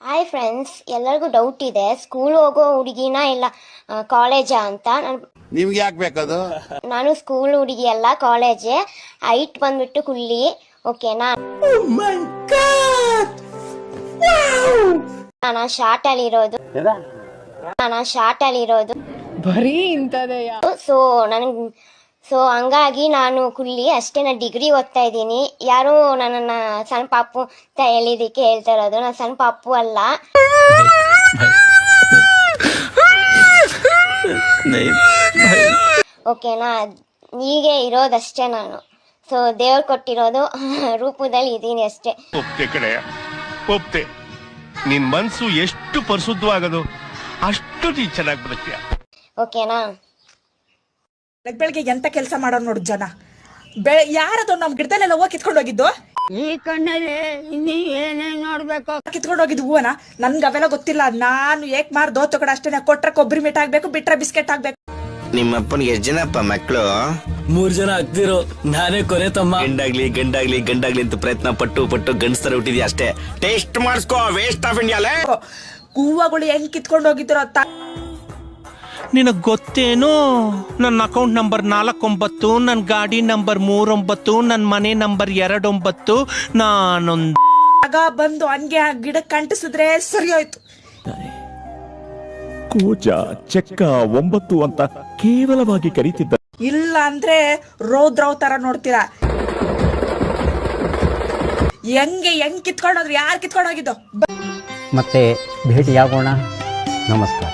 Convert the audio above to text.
Hi friends, ಎಲ್ಲರಿಗೂ doubt ಇದೆ, school ಹೋಗೋ ಹುಡುಗಿನ ಇಲ್ಲ ಕಾಲೇಜಾ ಅಂತ. ನಿಮ್ಗೆ ಯಾಕೆ ಬೇಕದು? ನಾನು ಸ್ಕೂಲ್ ಹುಡುಗಿ ಅಲ್ಲ, ಕಾಲೇಜೇ. ಹೈಟ್ ಬಂದ್ಬಿಟ್ಟು ಕುಳ್ಳಿ, ಓಕೆನಾ? ನಾನು ಶಾರ್ಟ್ ಅಲ್ಲಿ ಇರೋದು ಬರೀ ಇಂಥದೆಯಾ? ಸೊ ಹಂಗಾಗಿ ನಾನು ಕುಳ್ಳಿ ಅಷ್ಟೇ. ನಾನು ಡಿಗ್ರಿ ಓದ್ತಾ ಇದ್ದೀನಿ. ಯಾರು ನನ್ನನ್ನು ಸಣ್ಣ ಪಾಪು ಅಂತ ಹೇಳಿದಕ್ಕೆ ಹೇಳ್ತಾ ಇರೋದು. ನಾನು ಸಣ್ಣ ಪಾಪು ಅಲ್ಲ. ಓಕೆನಾ? ಹೀಗೆ ಇರೋದಷ್ಟೇ ನಾನು. ಸೊ ದೇವ್ರು ಕೊಟ್ಟಿರೋದು ರೂಪದಲ್ಲಿ ಇದ್ದೀನಿ ಅಷ್ಟೇ. ಒಪ್ತೆ ಕಡೆ ಒಪ್ತೆ. ನಿನ್ ಮನ್ಸು ಎಷ್ಟು ಪರಿಶುದ್ಧವಾಗದು ಅಷ್ಟು ನೀ ಚೆನ್ನಾಗಿ ಬದುಕ್ತೀಯ. ಓಕೆನಾ? ಬೆಳಗ್ಗೆ ಎಂತ ಕೆಲಸ ಮಾಡೋರು ನೋಡು ಜನ. ಯಾರದು ನಮ್ ಗಿಡದಲ್ಲೆಲ್ಲ ಹೂವ ಕಿತ್ಕೊಂಡು ಹೋಗಿದ್ದು? ಈ ಕಣ್ಣಲ್ಲಿ ಏನೇನ್ ನೋಡ್ಬೇಕು? ಕಿತ್ಕೊಂಡು ಹೋಗಿದ್ದು ಹೂವನ ನನ್ಗೆ ಅವೆಲ್ಲ ಗೊತ್ತಿಲ್ಲ. ನಾನು ಏಕ್ ಮಾರ್ ದೋತು ಕಡೆ ಅಷ್ಟೇ. ಕೊಟ್ರೆ ಕೊಬ್ಬರಿ ಮೀಟ್ ಆಗ್ಬೇಕು, ಬಿಟ್ರೆ ಬಿಸ್ಕೆಟ್ ಆಗ್ಬೇಕು. ನಿಮ್ಮಪ್ಪನಿಗೆ ಎಷ್ಟು ಜನಪ್ಪ ಮಕ್ಕಳು? 3 ಜನ ಆಗ್ತಿರೋ, ನಾನೇ ಕೊನೆ ತಮ್ಮ. ಗಂಡಾಗ್ಲಿ ಅಂತ ಪ್ರಯತ್ನ ಪಟ್ಟು ಗಂಡಸ್ತರ ಹುಟ್ಟಿದ್ಯಾ ಅಷ್ಟೇ. ಟೇಸ್ಟ್ ಮಾಡಿಸ್ಕೋ, ವೇಸ್ಟ್ ಆಫ್ ಇಂಡಿಯಾಲೇ. ಹೂವಗಳು ಹೆಂಗ್ ಕಿತ್ಕೊಂಡು ಹೋಗಿದ್ರು ಅಂತ ನಿನಗ್ ಗೊತ್ತೇನೋ? ನನ್ನ ಅಕೌಂಟ್ ನಂಬರ್ 49, ನನ್ನ ಗಾಡಿ ನಂಬರ್ 39, ನನ್ನ ಮನೆ ನಂಬರ್ 29. ನಾನೊಂದು ಆಗ ಬಂದು ಹಂಗೆ ಗಿಡಕ್ಕೆ ಅಂಟಿಸಿದ್ರೆ ಸರಿ ಹೋಯ್ತು. ಕೋಚ ಚೆಕ್ಕ 9 ಅಂತ ಕೇವಲವಾಗಿ ಕರೀತಿದ್ದ. ಇಲ್ಲ ಅಂದ್ರೆ ರೌದ್ರವ್ ತರ ನೋಡ್ತೀರಾ. ಹೆಂಗ್ ಕಿತ್ಕೊಂಡೋದ್ರು? ಯಾರು ಕಿತ್ಕೊಂಡು ಹೋಗಿದ್ದು? ಮತ್ತೆ ಭೇಟಿಯಾಗೋಣ. ನಮಸ್ಕಾರ.